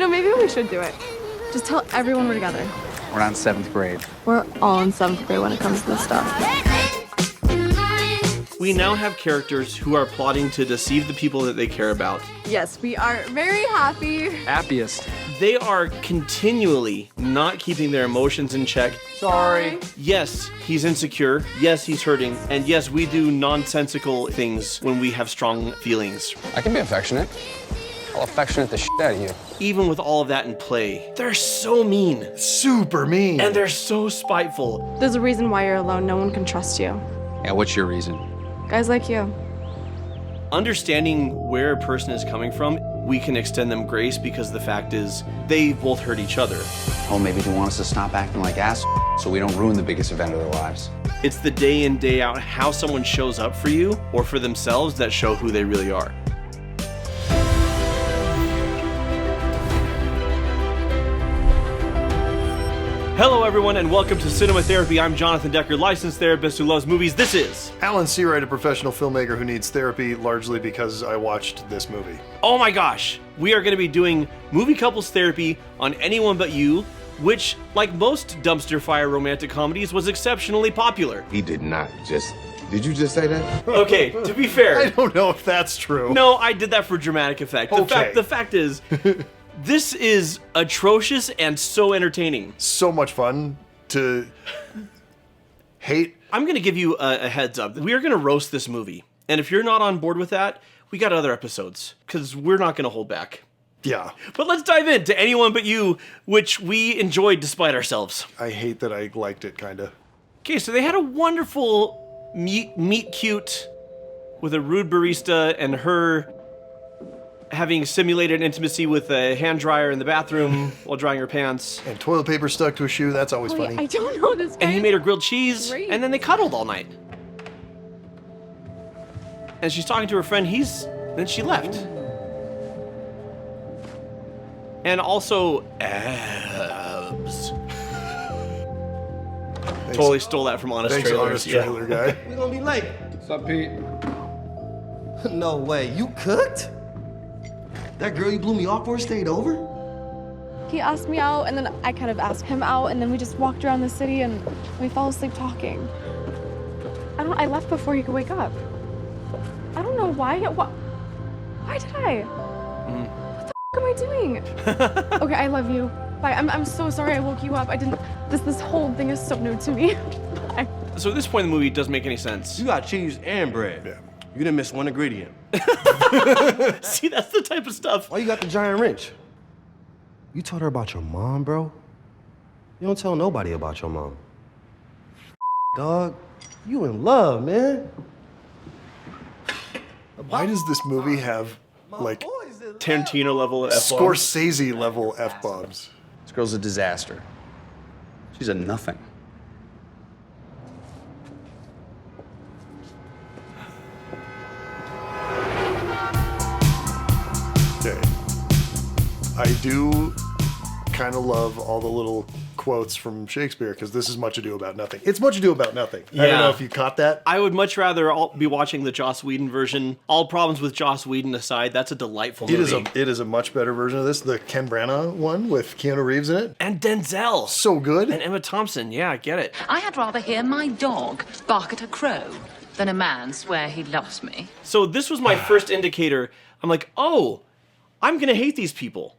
know, maybe we should do it. Just tell everyone we're together. We're not in 7th grade. We're all in 7th grade when it comes to this stuff. We now have characters who are plotting to deceive the people that they care about. Yes, we are very happy. Happiest. They are continually not keeping their emotions in check. Sorry. Yes, he's insecure. Yes, he's hurting. And yes, we do nonsensical things when we have strong feelings. I can be affectionate. I'll affectionate the shit out of you. Even with all of that in play, they're so mean. Super mean. And they're so spiteful. There's a reason why you're alone. No one can trust you. Yeah, what's your reason? Guys like you. Understanding where a person is coming from, we can extend them grace because the fact is they both hurt each other. Oh, maybe they want us to stop acting like assholes so we don't ruin the biggest event of their lives. It's the day in, day out how someone shows up for you or for themselves that show who they really are. Hello everyone and welcome to Cinema Therapy. I'm Jonathan Decker, licensed therapist who loves movies. This is Alan Seawright, a professional filmmaker who needs therapy largely because I watched this movie. Oh my gosh! We are going to be doing movie couples therapy on Anyone But You, which, like most dumpster fire romantic comedies, was exceptionally popular. He did not just... Did you just say that? Okay, to be fair... I don't know if that's true. No, I did that for dramatic effect. The fact is... This is atrocious and so entertaining. So much fun to hate. I'm going to give you a heads up. We are going to roast this movie. And if you're not on board with that, we got other episodes, because we're not going to hold back. Yeah. But let's dive into Anyone But You, which we enjoyed despite ourselves. I hate that I liked it, kinda. Okay, so they had a wonderful meet cute with a rude barista and her having simulated intimacy with a hand dryer in the bathroom while drying her pants. And toilet paper stuck to a shoe, that's always funny. I don't know this guy. And he made her grilled cheese, Great. and then they cuddled all night. And she's talking to her friend, then she left. And also, abs. Totally stole that from Honest Thanks, Trailers. Honest Trailer guy. We're gonna be late. What's up, Pete? No way, you cooked? That girl you blew me off for stayed over? He asked me out, and then I kind of asked him out, and then we just walked around the city, and we fell asleep talking. I left before he could wake up. I don't know why. Why did I? What the am I doing? Okay, I love you. Bye. I'm so sorry I woke you up. I didn't. This whole thing is so new to me. Bye. So at this point in the movie, it doesn't make any sense. You got cheese and bread. Yeah. You didn't miss one ingredient. See, that's the type of stuff. Why you got the giant wrench? You told her about your mom, bro? You don't tell nobody about your mom. Dog, you in love, man. Why does this movie have, like, Tarantino level F-bombs. Scorsese level F-bombs? This girl's a disaster. She's a nothing. Okay. I do kind of love all the little quotes from Shakespeare, because this is Much Ado About Nothing. It's Much Ado About Nothing. I don't know if you caught that. I would much rather be watching the Joss Whedon version. All problems with Joss Whedon aside, that's a delightful movie. It is a much better version of this. The Ken Branagh one with Keanu Reeves in it. And Denzel. So good. And Emma Thompson. Yeah, I get it. I had rather hear my dog bark at a crow than a man swear he loves me. So this was my first indicator. I'm like, oh, I'm going to hate these people.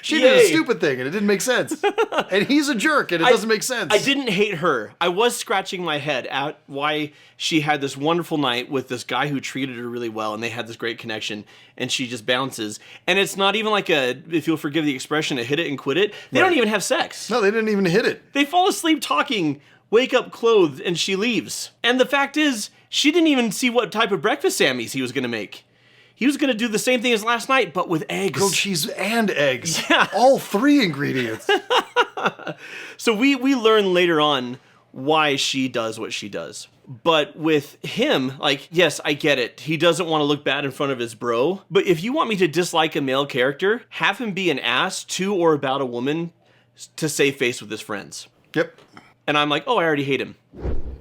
She did a stupid thing and it didn't make sense. And he's a jerk and it doesn't make sense. I didn't hate her. I was scratching my head at why she had this wonderful night with this guy who treated her really well and they had this great connection and she just bounces. And it's not even like if you'll forgive the expression, a hit it and quit it. They don't even have sex. No, they didn't even hit it. They fall asleep talking, wake up clothed, and she leaves. And the fact is, she didn't even see what type of breakfast Sammy's he was going to make. He was going to do the same thing as last night, but with eggs. Grilled cheese and eggs. Yeah. All three ingredients. So we learn later on why she does what she does. But with him, like, yes, I get it. He doesn't want to look bad in front of his bro. But if you want me to dislike a male character, have him be an ass to or about a woman to save face with his friends. Yep. And I'm like, oh, I already hate him.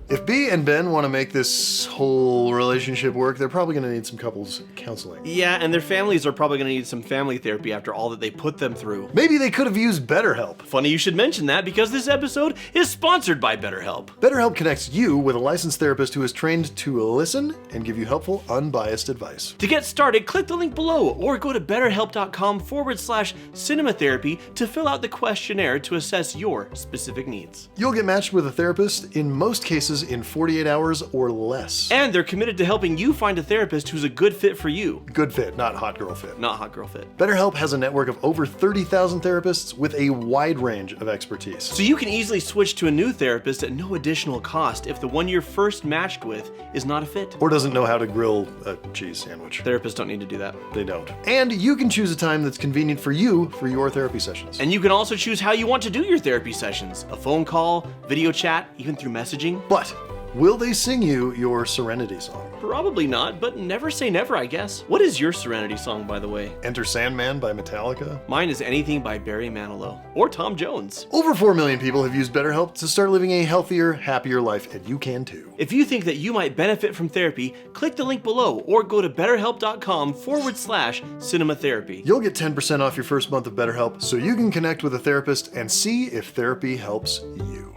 If B and Ben want to make this whole relationship work, they're probably going to need some couples counseling. Yeah, and their families are probably going to need some family therapy after all that they put them through. Maybe they could have used BetterHelp. Funny you should mention that because this episode is sponsored by BetterHelp. BetterHelp connects you with a licensed therapist who is trained to listen and give you helpful, unbiased advice. To get started, click the link below or go to betterhelp.com/cinematherapy to fill out the questionnaire to assess your specific needs. You'll get matched with a therapist in most cases in 48 hours or less. And they're committed to helping you find a therapist who's a good fit for you. Good fit, not hot girl fit. Not hot girl fit. BetterHelp has a network of over 30,000 therapists with a wide range of expertise. So you can easily switch to a new therapist at no additional cost if the one you're first matched with is not a fit. Or doesn't know how to grill a cheese sandwich. Therapists don't need to do that. They don't. And you can choose a time that's convenient for you for your therapy sessions. And you can also choose how you want to do your therapy sessions. A phone call, video chat, even through messaging. But will they sing you your Serenity song? Probably not, but never say never, I guess. What is your Serenity song, by the way? Enter Sandman by Metallica? Mine is Anything by Barry Manilow. Or Tom Jones. Over 4 million people have used BetterHelp to start living a healthier, happier life, and you can too. If you think that you might benefit from therapy, click the link below or go to betterhelp.com/cinematherapy. You'll get 10% off your first month of BetterHelp so you can connect with a therapist and see if therapy helps you.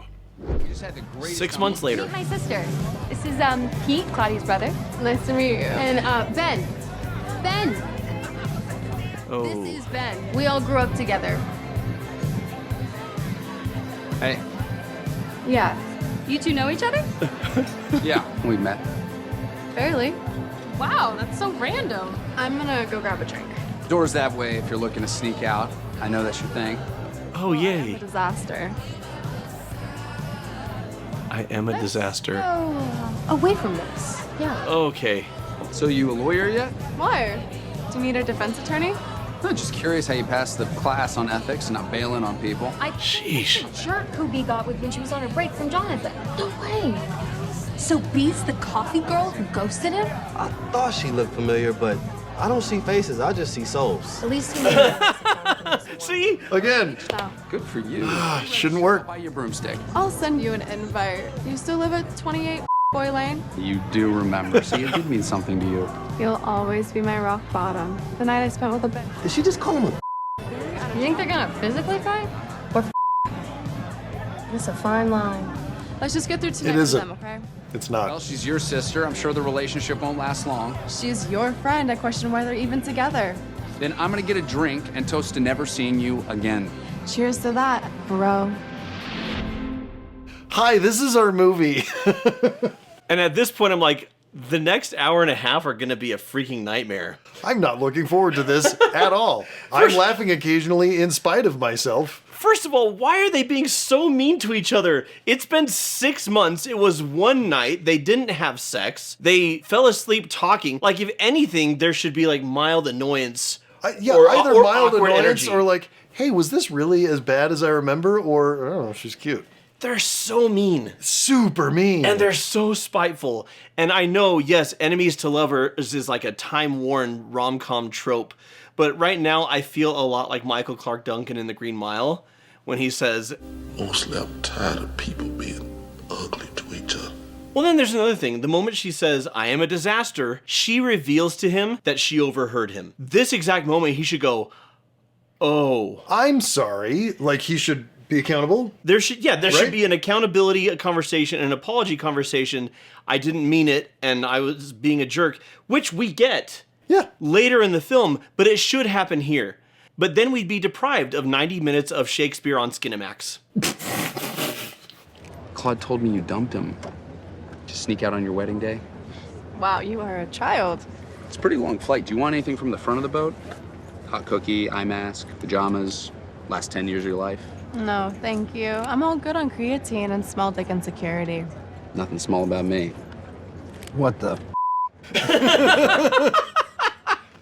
6 months later. Meet my sister. This is Pete, Claudia's brother. Nice to meet you. And Ben. Ben. Oh. This is Ben. We all grew up together. Hey. Yeah. You two know each other? Yeah, we met. Barely. Wow, that's so random. I'm gonna go grab a drink. Door's that way if you're looking to sneak out. I know that's your thing. Oh, yay. Disaster. I am a disaster. Away from this. Yeah. Okay. So you a lawyer yet? Why? Do you need a defense attorney? I'm just curious how you passed the class on ethics and not bailing on people. Sheesh. Jerk who B got with when she was on her break from Jonathan. No way. So B's the coffee girl who ghosted him? I thought she looked familiar, but I don't see faces, I just see souls. At least he knew. See? Again, Good for you. shouldn't work. Buy your broomstick. I'll send you an invite. You still live at 28 Boy Lane? You do remember, so it did mean something to you. You'll always be my rock bottom. The night I spent with a Ben. Did she just call him a You think they're gonna physically fight? Or It's a fine line. Let's just get through tonight It with isn't. them, okay? It's Well, not. she's your sister. I'm sure the relationship won't last long. She's your friend. I question why they're even together. Then I'm gonna get a drink and toast to never seeing you again. Cheers to that, bro. Hi, this is our movie. And at this point, I'm like, the next hour and a half are going to be a freaking nightmare. I'm not looking forward to this at all. I'm laughing occasionally in spite of myself. First of all, why are they being so mean to each other? It's been 6 months. It was one night. They didn't have sex. They fell asleep talking. Like, if anything, there should be, like, mild annoyance. Yeah, or either mild awkward annoyance energy. or like, hey, was this really as bad as I remember? Or, I don't know, she's cute. They're so mean. Super mean. And they're so spiteful. And I know, yes, enemies to lovers is like a time-worn rom-com trope. But right now, I feel a lot like Michael Clark Duncan in The Green Mile when he says, Mostly I'm tired of people being ugly to each other. well, then there's another thing. The moment she says, I am a disaster, she reveals to him that she overheard him. This exact moment, he should go, oh. I'm sorry. Like, he should be accountable. There should be an accountability conversation, an apology conversation. I didn't mean it, and I was being a jerk, which we get later in the film, but it should happen here. But then we'd be deprived of 90 minutes of Shakespeare on Skinamax. Claude told me you dumped him. Did you sneak out on your wedding day? Wow, you are a child. It's a pretty long flight. Do you want anything from the front of the boat? Hot cookie, eye mask, pajamas, last 10 years of your life? No, thank you. I'm all good on creatine and small dick insecurity. Nothing small about me. What the?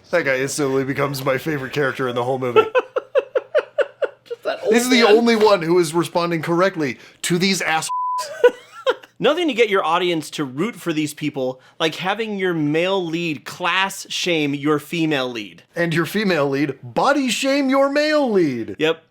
That guy instantly becomes my favorite character in the whole movie. He's the only one who is responding correctly to these ass. Nothing to get your audience to root for these people like having your male lead class shame your female lead. And your female lead body shame your male lead. Yep.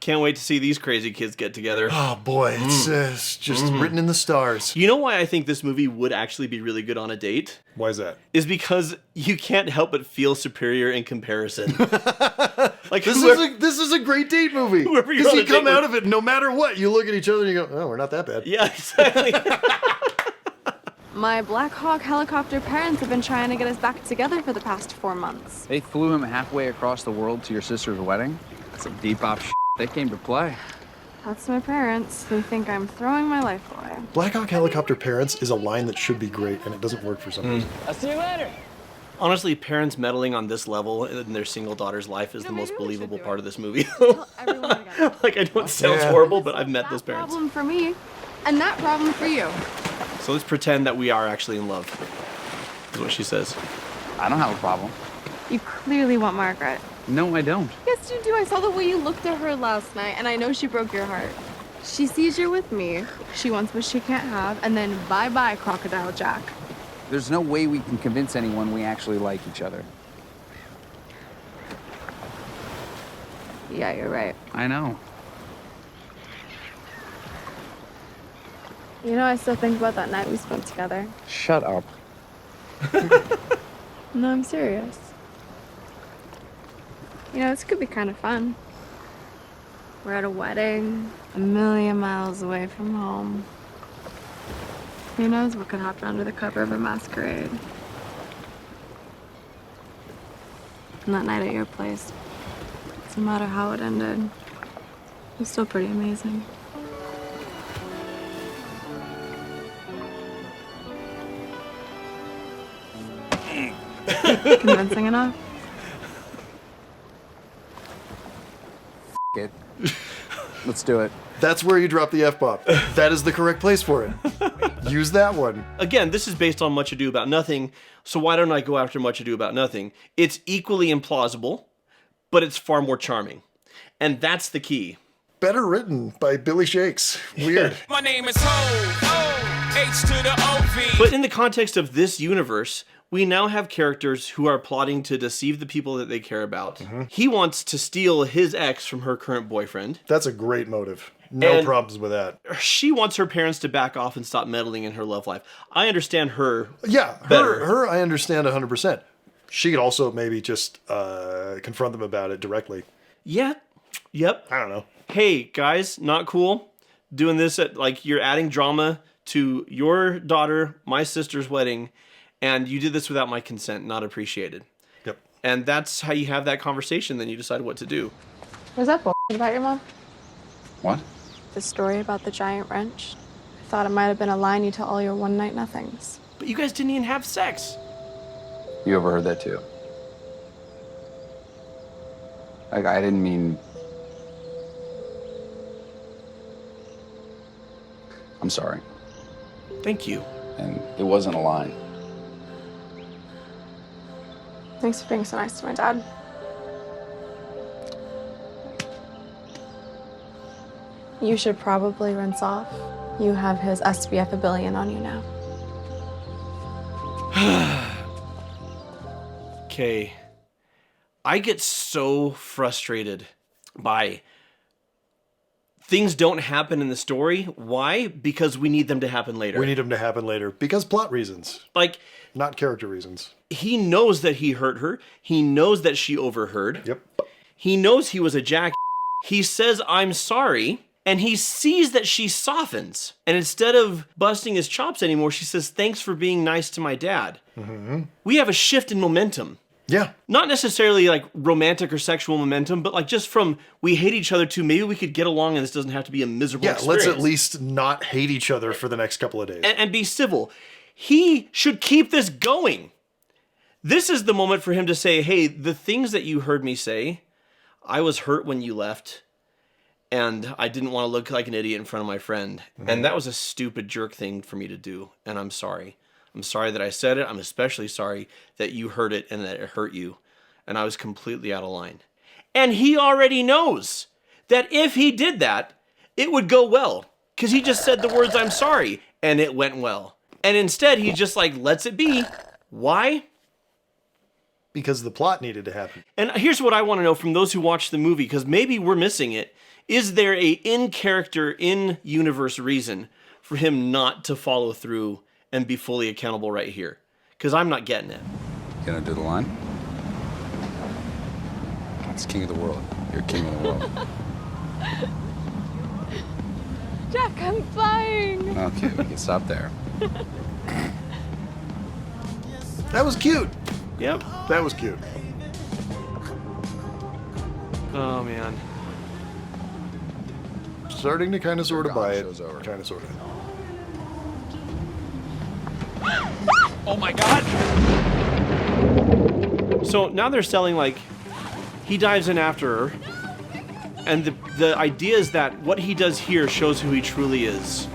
Can't wait to see these crazy kids get together. Oh boy, it's just written in the stars. You know why I think this movie would actually be really good on a date? Why is that? Is because you can't help but feel superior in comparison. Like This is a great date movie. Whoever you're Because on you a date come out with- of it, no matter what, you look at each other and you go, oh, we're not that bad. Yeah, exactly. My Black Hawk helicopter parents have been trying to get us back together for the past 4 months. They flew him halfway across the world to your sister's wedding? That's some deep op shit. They came to play. That's my parents. They think I'm throwing my life away. Black Hawk Helicopter Parents is a line that should be great, and it doesn't work for some reason. I'll see you later. Honestly, parents meddling on this level in their single daughter's life is the most believable part of this movie. Tell everyone together. Like, I know it sounds horrible, but I've met That those parents. problem for me, and that problem for you. So let's pretend that we are actually in love, is what she says. I don't have a problem. You clearly want Margaret. No, I don't. Yes, you do. I saw the way you looked at her last night, and I know she broke your heart. She sees you're with me. She wants what she can't have, and then bye-bye, Crocodile Jack. There's no way we can convince anyone we actually like each other. Yeah, you're right. I know. You know, I still think about that night we spent together. Shut up. No, I'm serious. You know, this could be kind of fun. We're at a wedding, a million miles away from home. Who knows what could happen under the cover of a masquerade? And that night at your place, no matter how it ended, it was still pretty amazing. Convincing enough? It. Let's do it. That's where you drop the F-bomb. That is the correct place for it. Use that one. Again, this is based on Much Ado About Nothing, so why don't I go after Much Ado About Nothing? It's equally implausible, but it's far more charming. And that's the key. Better written by Billy Shakes. Weird. My name is Ho, H to the O-V. But in the context of this universe, we now have characters who are plotting to deceive the people that they care about. He wants to steal his ex from her current boyfriend. That's a great motive. No And problems with that. She wants her parents to back off and stop meddling in her love life. I understand her. Yeah, better. her I understand 100%. She could also maybe just confront them about it directly. Yeah. Yep. I don't know. Hey, guys, not cool. Doing this at, like, you're adding drama to your daughter, my sister's wedding, and you did this without my consent. Not appreciated. Yep. And that's how you have that conversation. Then you decide what to do. Was that about your mom? What? The story about the giant wrench? I thought it might have been a line you tell all your one-night nothings. But you guys didn't even have sex. You overheard that too. Like, I didn't mean... I'm sorry. Thank you. And it wasn't a line. Thanks for being so nice to my dad. You should probably rinse off. You have his SPF 1 billion on you now. Okay. I get so frustrated by things don't happen in the story. Why? Because we need them to happen later. We need them to happen later because plot reasons, Like, not character reasons. he knows that he hurt her. He knows that she overheard. Yep. He knows he was a jack. He says, I'm sorry. And he sees that she softens. And instead of busting his chops anymore, she says, thanks for being nice to my dad. We have a shift in momentum. Yeah. Not necessarily like romantic or sexual momentum, but like just from we hate each other to maybe we could get along and this doesn't have to be a miserable Yeah, experience. let's at least not hate each other for the next couple of days. And be civil. He should keep this going. This is the moment for him to say, hey, the things that you heard me say, I was hurt when you left. And I didn't want to look like an idiot in front of my friend. And that was a stupid jerk thing for me to do. And I'm sorry. I'm sorry that I said it. I'm especially sorry that you heard it and that it hurt you. And I was completely out of line. And he already knows that if he did that, it would go well. Because he just said the words, I'm sorry. And it went well. And instead, he just like lets it be. Why? because the plot needed to happen. And here's what I want to know from those who watch the movie, because maybe we're missing it. Is there a in-character, in-universe reason for him not to follow through and be fully accountable right here? Because I'm not getting it. Gonna do the line? It's king of the world. You're king of the world. Jack, I'm flying. Okay, we can stop there. That was cute. Yep. That was cute. Oh, man. Starting to kind of sort of buy it. Kind of sort of. Oh my god! So now they're selling, like, he dives in after her, and the idea is that what he does here shows who he truly is,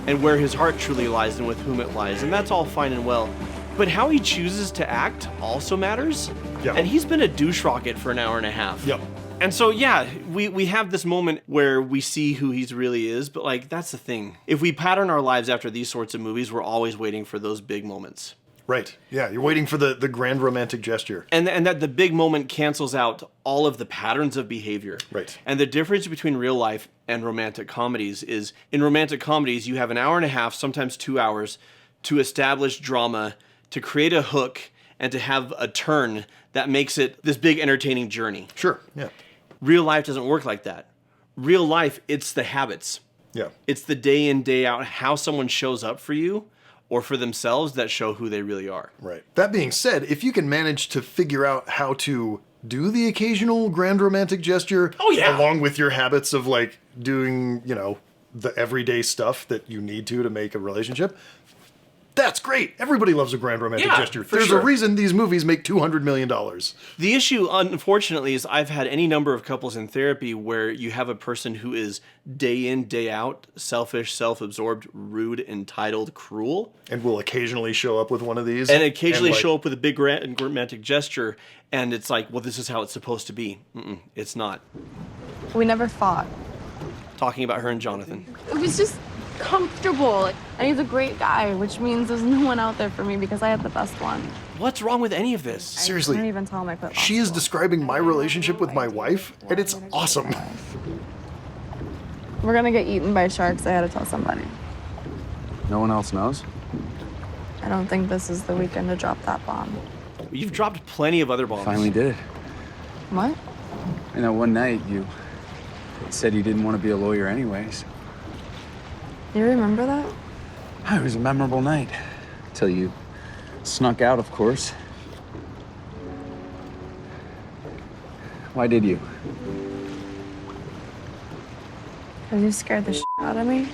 and where his heart truly lies and with whom it lies, and that's all fine and well. But how he chooses to act also matters. Yeah. And he's been a douche rocket for an hour and a half. Yep. And so, yeah, we have this moment where we see who he really is, but, like, that's the thing. If we pattern our lives after these sorts of movies, we're always waiting for those big moments. Right. Yeah, you're waiting for the grand romantic gesture. And that the big moment cancels out all of the patterns of behavior. Right. And the difference between real life and romantic comedies is, in romantic comedies, you have an hour and a half, sometimes 2 hours, to establish drama, to create a hook, and to have a turn that makes it this big entertaining journey. Sure, yeah. Real life doesn't work like that. Real life, it's the habits. Yeah. It's the day in, day out, how someone shows up for you or for themselves that show who they really are. Right. That being said, if you can manage to figure out how to do the occasional grand romantic gesture, along with your habits of, like, doing, you know, the everyday stuff that you need to make a relationship, that's great. Everybody loves a grand romantic gesture. There's a reason these movies make $200 million. The issue, unfortunately, is I've had any number of couples in therapy where you have a person who is day in, day out, selfish, self-absorbed, rude, entitled, cruel. And will occasionally show up with one of these. And occasionally show up with a big romantic gesture, and it's like, well, this is how it's supposed to be. It's not. We never fought. Talking about her and Jonathan. It was just comfortable. And he's a great guy, which means there's no one out there for me because I had the best one. What's wrong with any of this? Seriously. I can't even tell him I quit law She is school. describing my relationship with my wife, and it's awesome. We're gonna get eaten by sharks. I had to tell somebody. No one else knows? I don't think this is the weekend to drop that bomb. You've dropped plenty of other bombs. Finally did it. What? You know, one night you said you didn't want to be a lawyer anyways. You remember that? It was a memorable night. Till you snuck out, of course. Why did you? Because you scared the shit out of me.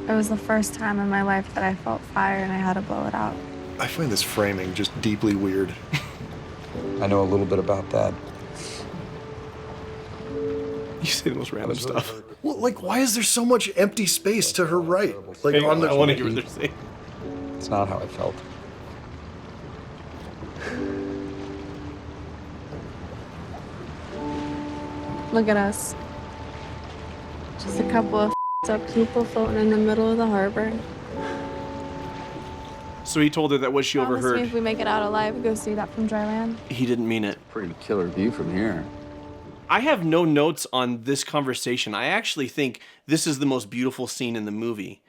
It was the first time in my life that I felt fire and I had to blow it out. I find this framing just deeply weird. I know a little bit about that. You say the most random stuff. Well, like, why is there so much empty space to her right? Like, Hang on on, the. I want to hear what they're saying. It's not how I felt. Look at us. Just a couple of up people floating in the middle of the harbor. So he told her that what she Promise me overheard, if we make it out alive, go see that from dry land. he didn't mean it. Pretty killer view from here. I have no notes on this conversation. I actually think this is the most beautiful scene in the movie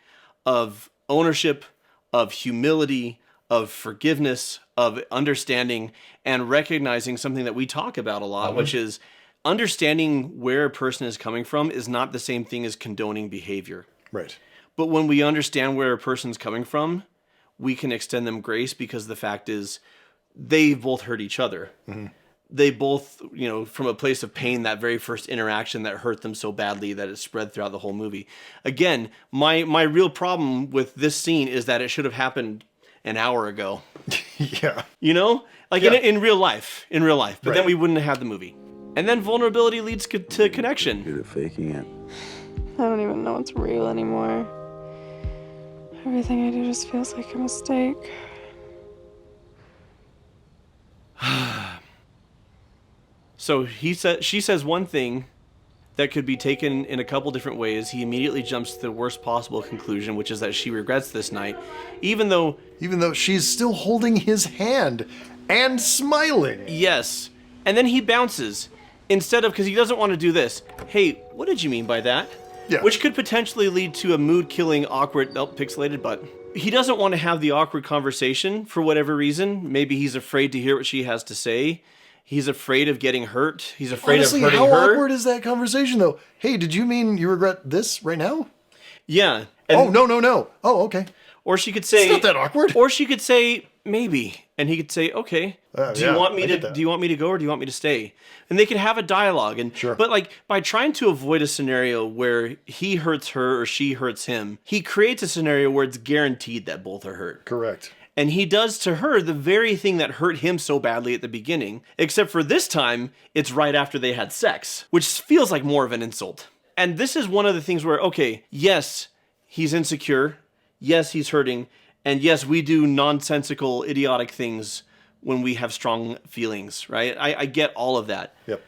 of ownership, of humility, of forgiveness, of understanding, and recognizing something that we talk about a lot, which is understanding where a person is coming from is not the same thing as condoning behavior. Right. But when we understand where a person's coming from, we can extend them grace because the fact is they both hurt each other. Mm-hmm. They both, you know, from a place of pain, that very first interaction that hurt them so badly that it spread throughout the whole movie. Again, my real problem with this scene is that it should have happened an hour ago. Yeah. You know? Like in real life. But then we wouldn't have had the movie. And then vulnerability leads to connection. You're faking it. I don't even know what's real anymore. Everything I do just feels like a mistake. So she says one thing that could be taken in a couple different ways. He immediately jumps to the worst possible conclusion, which is that she regrets this night, even though she's still holding his hand and smiling. Yes. And then he bounces instead of, because he doesn't want to do this. Hey, what did you mean by that? Yeah. Which could potentially lead to a mood-killing, awkward, pixelated butt. He doesn't want to have the awkward conversation for whatever reason. Maybe he's afraid to hear what she has to say. He's afraid of getting hurt. He's afraid Honestly, of hurting her. how awkward is that conversation, though? Hey, did you mean you regret this right now? Yeah. And no. Oh, okay. Or she could say... It's not that awkward. Or she could say, maybe. And he could say, okay. Do you want me to go or do you want me to stay? And they could have a dialogue. And sure. But like by trying to avoid a scenario where he hurts her or she hurts him, he creates a scenario where it's guaranteed that both are hurt. Correct. And he does to her the very thing that hurt him so badly at the beginning, except for this time, it's right after they had sex, which feels like more of an insult. And this is one of the things where, okay, yes, he's insecure. Yes, he's hurting. And yes, we do nonsensical, idiotic things when we have strong feelings, right? I get all of that. Yep.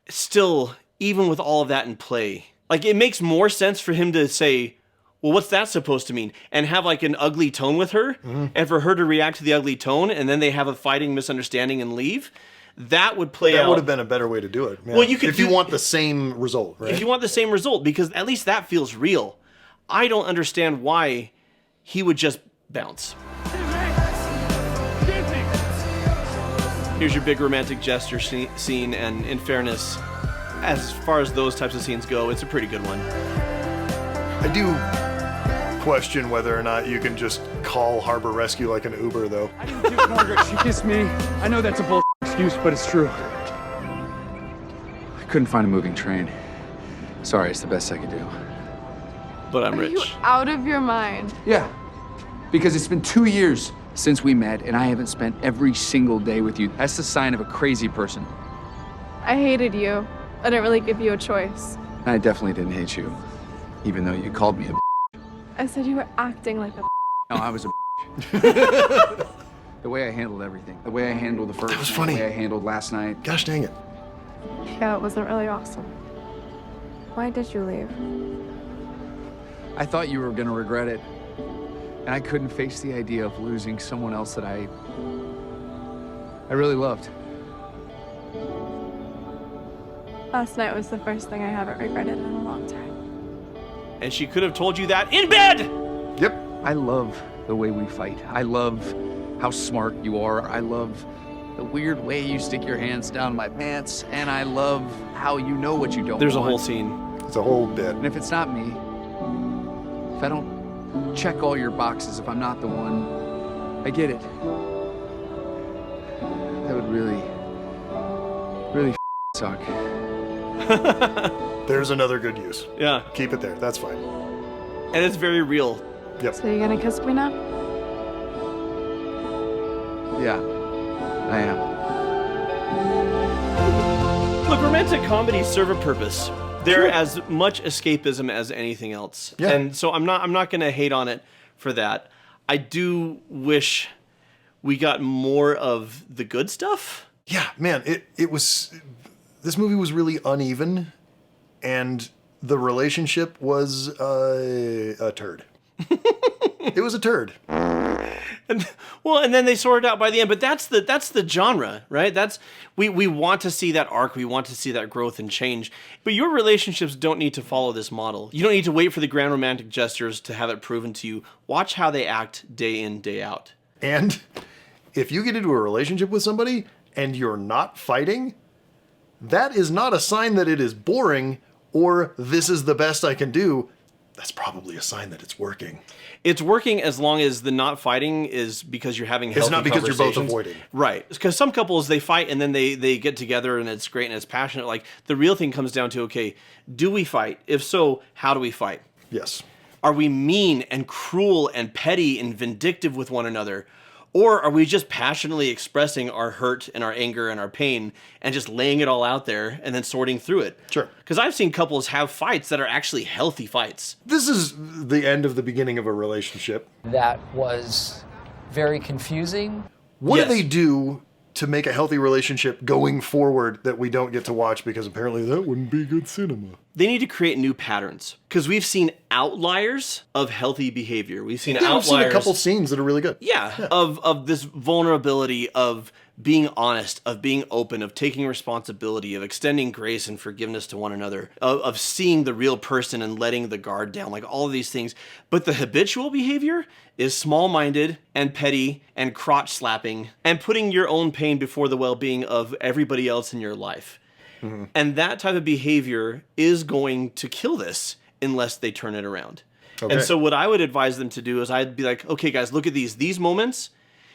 Still, even with all of that in play, like it makes more sense for him to say, well, what's that supposed to mean? And have like an ugly tone with her, and for her to react to the ugly tone, and then they have a fighting misunderstanding and leave. That would play out. That would have been a better way to do it. Yeah. Well, you could, if you want the same result, right? If you want the same result, because at least that feels real. I don't understand why he would just bounce. Here's your big romantic gesture scene, and in fairness, as far as those types of scenes go, it's a pretty good one. I do question whether or not you can just call Harbor Rescue like an Uber, though. I didn't do it, Margaret. She kissed me. I know that's a bull excuse, but it's true. I couldn't find a moving train. Sorry, it's the best I could do. But I'm Are rich. you out of your mind? Yeah, because it's been 2 years since we met, and I haven't spent every single day with you. That's the sign of a crazy person. I hated you. I didn't really give you a choice. I definitely didn't hate you, even though you called me a I said you were acting like a No, I was a The way I handled everything. The way I handled the first That was night, funny. the way I handled last night. Gosh dang it. Yeah, it wasn't really awesome. Why did you leave? I thought you were gonna regret it. And I couldn't face the idea of losing someone else that I really loved. Last night was the first thing I haven't regretted in a long time. And she could have told you that in bed! Yep. I love the way we fight. I love how smart you are. I love the weird way you stick your hands down my pants. And I love how you know what you don't There's want. a whole scene. It's a whole bit. And if it's not me, if I don't check all your boxes, if I'm not the one, I get it. That would really suck. There's another good use. Yeah. Keep it there. That's fine. And it's very real. Yep. So you gonna kiss me now? Yeah, I am. Look, romantic comedies serve a purpose. They're as much escapism as anything else. Yeah. And so I'm not going to hate on it for that. I do wish we got more of the good stuff. Yeah, man, this movie was really uneven, and the relationship was a turd. It was a turd. And then they sort it out by the end. But that's the genre, right? We want to see that arc. We want to see that growth and change. But your relationships don't need to follow this model. You don't need to wait for the grand romantic gestures to have it proven to you. Watch how they act day in, day out. And if you get into a relationship with somebody and you're not fighting, that is not a sign that it is boring or this is the best I can do. That's probably a sign that it's working. It's working as long as the not fighting is because you're having healthy It's not because you're both conversations. avoiding. Right. Because some couples, they fight and then they get together and it's great and it's passionate. Like, the real thing comes down to, okay, do we fight? If so, how do we fight? Yes. Are we mean and cruel and petty and vindictive with one another? Or are we just passionately expressing our hurt and our anger and our pain and just laying it all out there and then sorting through it? Sure. Because I've seen couples have fights that are actually healthy fights. This is the end of the beginning of a relationship. That was very confusing. What do they do to make a healthy relationship going forward that we don't get to watch because apparently that wouldn't be good cinema. They need to create new patterns because we've seen outliers of healthy behavior. We've seen outliers. We've seen a couple scenes that are really good. Yeah. Of this vulnerability of being honest, of being open, of taking responsibility, of extending grace and forgiveness to one another, of seeing the real person and letting the guard down, like all of these things. But the habitual behavior is small-minded and petty and crotch slapping and putting your own pain before the well-being of everybody else in your life. Mm-hmm. And that type of behavior is going to kill this unless they turn it around. Okay. And so what I would advise them to do is I'd be like, okay, guys, look at these moments.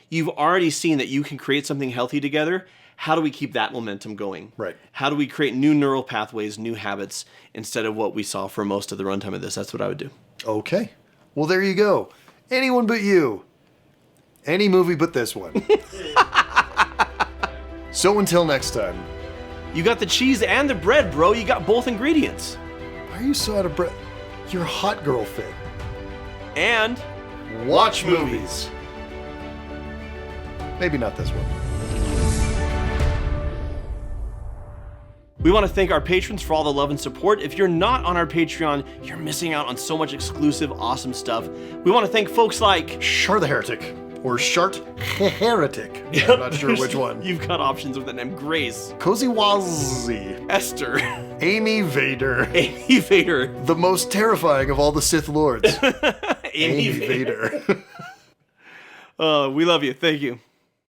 You've already seen that you can create something healthy together. How do we keep that momentum going? Right. How do we create new neural pathways, new habits, instead of what we saw for most of the runtime of this? That's what I would do. Okay. Well, there you go. Anyone but you. Any movie but this one. So until next time. You got the cheese and the bread, bro. You got both ingredients. Why are you so out of breath? You're hot girl fit. And watch movies. Maybe not this one. We want to thank our patrons for all the love and support. If you're not on our Patreon, you're missing out on so much exclusive, awesome stuff. We want to thank folks like Shar the Heretic, or Shart Heretic. Yep. I'm not sure which one. You've got options with the name Grace, Cozy Wazzy, Esther, Amy Vader. Amy Vader. The most terrifying of all the Sith Lords. Amy Vader. Vader. We love you. Thank you.